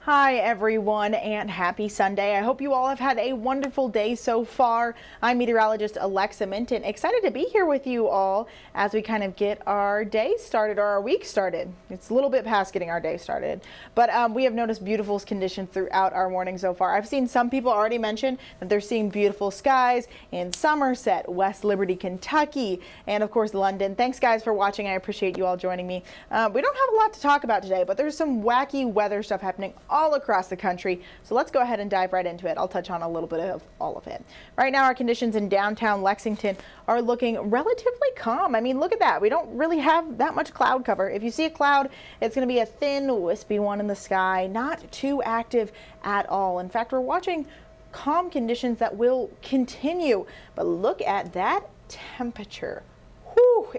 Hi everyone and happy Sunday. I hope you all have had a wonderful day so far. I'm meteorologist Alexa Minton, excited to be here with you all as we kind of get our day started or our week started. It's a little bit past getting our day started, but we have noticed beautiful conditions throughout our morning so far. I've seen some people already mention that they're seeing beautiful skies in Somerset, West Liberty, Kentucky, and of course London. Thanks guys for watching. I appreciate you all joining me. We don't have a lot to talk about today, but there's some wacky weather stuff happening all across the country. So let's go ahead and dive right into it. I'll touch on a little bit of all of it. Right now, our conditions in downtown Lexington are looking relatively calm. I mean, look at that. We don't really have that much cloud cover. If you see a cloud, it's going to be a thin, wispy one in the sky, not too active at all. In fact, we're watching calm conditions that will continue. But look at that temperature.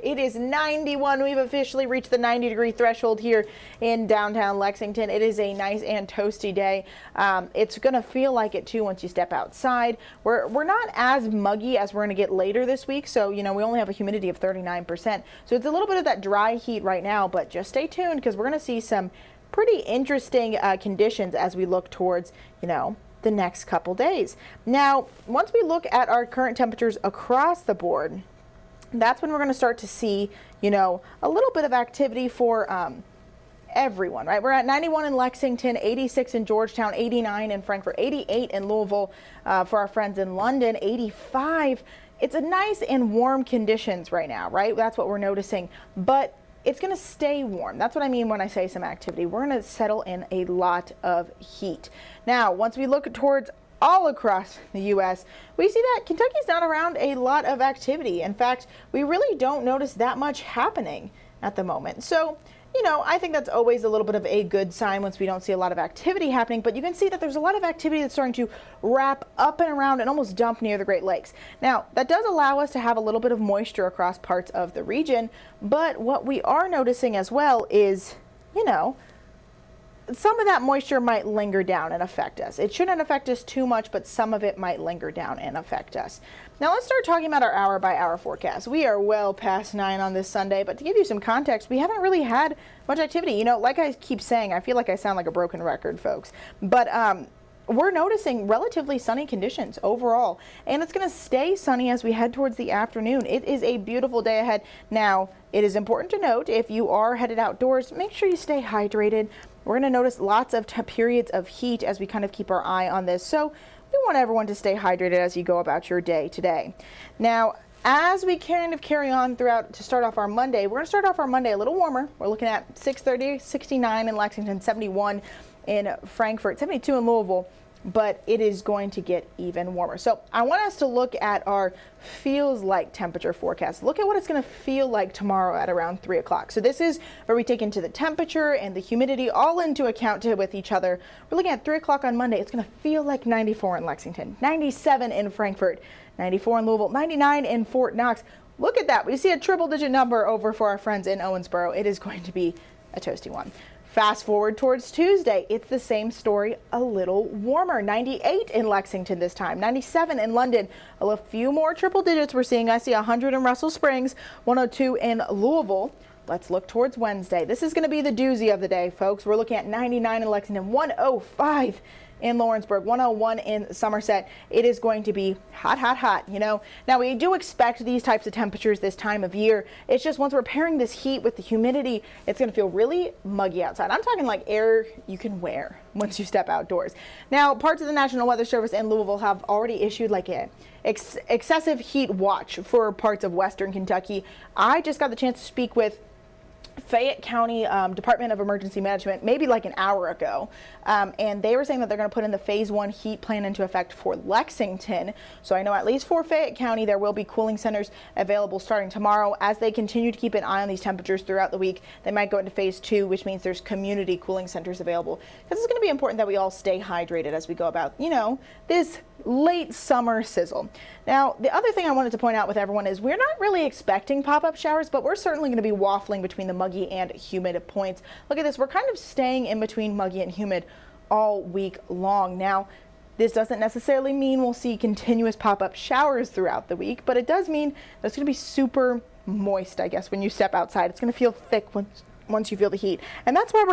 It is 91. We've officially reached the 90-degree threshold here in downtown Lexington. It is a nice and toasty day. It's going to feel like it too once you step outside. We're not as muggy as we're going to get later this week. So, you know, we only have a humidity of 39%. So it's a little bit of that dry heat right now, but just stay tuned because we're going to see some pretty interesting conditions as we look towards, you know, the next couple days. Now, once we look at our current temperatures across the board, that's when we're going to start to see, you know, a little bit of activity for everyone, right? We're at 91 in Lexington, 86 in Georgetown, 89 in Frankfort, 88 in Louisville for our friends in London, 85. It's a nice and warm conditions right now, right? That's what we're noticing, but it's going to stay warm. That's what I mean when I say some activity. We're going to settle in a lot of heat. Now, once we look towards all across the U.S., we see that Kentucky's not around a lot of activity. In fact, we really don't notice that much happening at the moment. So, you know, I think that's always a little bit of a good sign once we don't see a lot of activity happening, but you can see that there's a lot of activity that's starting to wrap up and around and almost dump near the Great Lakes. Now, that does allow us to have a little bit of moisture across parts of the region, but what we are noticing as well is, you know, some of that moisture might linger down and affect us. It shouldn't affect us too much, but some of it might linger down and affect us. Now let's start talking about our hour-by-hour forecast. We are well past 9 on this Sunday, but to give you some context, we haven't really had much activity. You know, like I keep saying, I feel like I sound like a broken record, folks. But we're noticing relatively sunny conditions overall, and it's going to stay sunny as we head towards the afternoon. It is a beautiful day ahead. Now, it is important to note, if you are headed outdoors, make sure you stay hydrated. We're going to notice lots of periods of heat as we kind of keep our eye on this. So we want everyone to stay hydrated as you go about your day today. Now, as we kind of carry on throughout to start off our Monday, we're going to start off our Monday a little warmer. We're looking at 6:30, 69 in Lexington, 71 in Frankfort, 72 in Louisville, but it is going to get even warmer. So I want us to look at our feels like temperature forecast. Look at what it's going to feel like tomorrow at around 3 o'clock. So this is where we take into the temperature and the humidity all into account with each other. We're looking at 3 o'clock on Monday. It's going to feel like 94 in Lexington, 97 in Frankfort, 94 in Louisville, 99 in Fort Knox. Look at that. We see a triple-digit number over for our friends in Owensboro. It is going to be a toasty one. Fast forward towards Tuesday, it's the same story, a little warmer. 98 in Lexington this time, 97 in London, a few more triple digits we're seeing. I see 100 in Russell Springs, 102 in Louisville. Let's look towards Wednesday. This is going to be the doozy of the day, folks. We're looking at 99 in Lexington, 105 in Lawrenceburg, 101 in Somerset. It is going to be hot, hot, hot, you know. Now, we do expect these types of temperatures this time of year. It's just once we're pairing this heat with the humidity, it's going to feel really muggy outside. I'm talking like air you can wear once you step outdoors. Now, parts of the National Weather Service in Louisville have already issued like a excessive heat watch for parts of western Kentucky. I just got the chance to speak with Fayette County Department of Emergency Management maybe like an hour ago, and they were saying that they're going to put in the phase 1 heat plan into effect for Lexington. So I know at least for Fayette County there will be cooling centers available starting tomorrow. As they continue to keep an eye on these temperatures throughout the week, they might go into phase 2, which means there's community cooling centers available, because it's going to be important that we all stay hydrated as we go about, you know, this late summer sizzle. Now, the other thing I wanted to point out with everyone is we're not really expecting pop-up showers, but we're certainly going to be waffling between the muggy and humid points. Look at this. We're kind of staying in between muggy and humid all week long. Now, this doesn't necessarily mean we'll see continuous pop-up showers throughout the week, but it does mean that it's going to be super moist, I guess, when you step outside. It's going to feel thick once you feel the heat. And that's why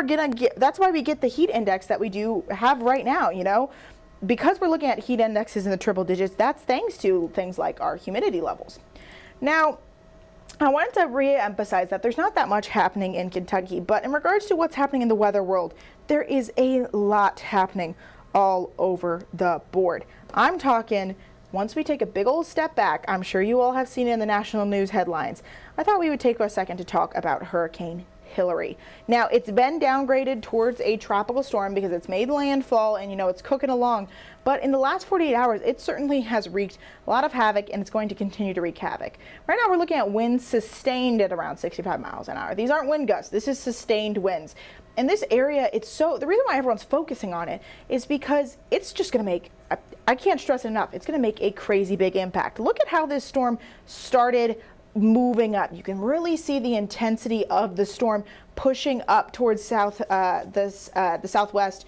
that's why we get the heat index that we do have right now, you know. Because we're looking at heat indexes in the triple digits, that's thanks to things like our humidity levels. Now, I wanted to re-emphasize that there's not that much happening in Kentucky, but in regards to what's happening in the weather world, there is a lot happening all over the board. I'm talking, once we take a big old step back, I'm sure you all have seen it in the national news headlines. I thought we would take a second to talk about Hurricane Hillary. Now, it's been downgraded towards a tropical storm because it's made landfall and, you know, it's cooking along. But in the last 48 hours, it certainly has wreaked a lot of havoc, and it's going to continue to wreak havoc. Right now, we're looking at winds sustained at around 65 miles an hour. These aren't wind gusts. This is sustained winds. In this area, the reason why everyone's focusing on it is because it's just going to make, I can't stress it enough, it's going to make a crazy big impact. Look at how this storm started moving up. You can really see the intensity of the storm pushing up towards the southwest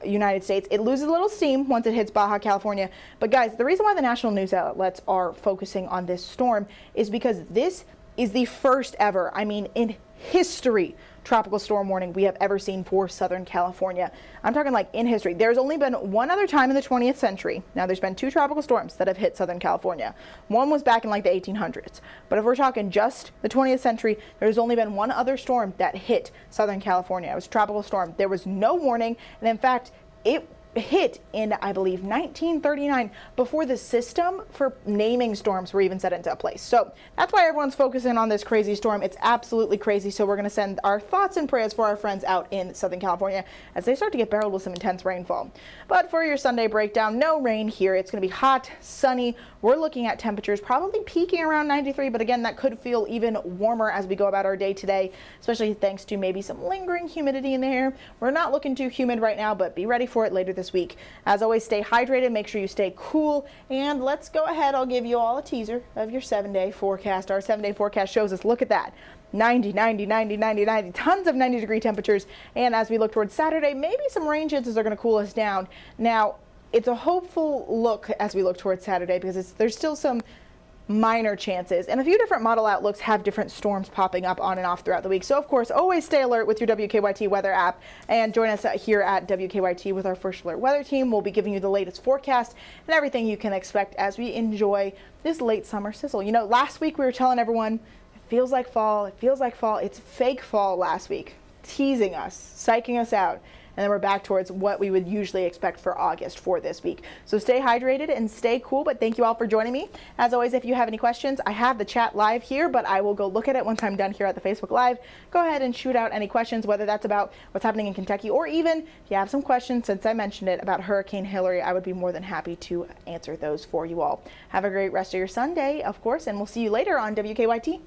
United States. It loses a little steam once it hits Baja California. But guys, the reason why the national news outlets are focusing on this storm is because this is the first ever, I mean, in history, tropical storm warning we have ever seen for Southern California. I'm talking like in history. There's only been one other time in the 20th century. Now, there's been 2 tropical storms that have hit Southern California. One was back in like the 1800s. But if we're talking just the 20th century, there's only been one other storm that hit Southern California. It was a tropical storm. There was no warning. And in fact, it hit in, I believe, 1939, before the system for naming storms were even set into place. So that's why everyone's focusing on this crazy storm. It's absolutely crazy. So we're going to send our thoughts and prayers for our friends out in Southern California as they start to get barreled with some intense rainfall. But for your Sunday breakdown, no rain here. It's going to be hot, sunny. We're looking at temperatures probably peaking around 93, but again, that could feel even warmer as we go about our day today, especially thanks to maybe some lingering humidity in the air. We're not looking too humid right now, but be ready for it later this week. As always, stay hydrated, make sure you stay cool, and let's go ahead. I'll give you all a teaser of your 7-day forecast. Our 7-day forecast shows us, look at that, 90, 90, 90, 90, 90, tons of 90-degree temperatures. And as we look towards Saturday, maybe some rain chances are going to cool us down. Now, it's a hopeful look as we look towards Saturday because there's still some minor chances, and a few different model outlooks have different storms popping up on and off throughout the week. So of course, always stay alert with your WKYT weather app and join us here at WKYT with our First Alert weather team. We'll be giving you the latest forecast and everything you can expect as we enjoy this late summer sizzle. You know, last week we were telling everyone it feels like fall, it feels like fall. It's fake fall last week, teasing us, psyching us out. And then we're back towards what we would usually expect for August for this week. So stay hydrated and stay cool, but thank you all for joining me. As always, if you have any questions, I have the chat live here, but I will go look at it once I'm done here at the Facebook Live. Go ahead and shoot out any questions, whether that's about what's happening in Kentucky, or even if you have some questions, since I mentioned it, about Hurricane Hillary, I would be more than happy to answer those for you all. Have a great rest of your Sunday, of course, and we'll see you later on WKYT.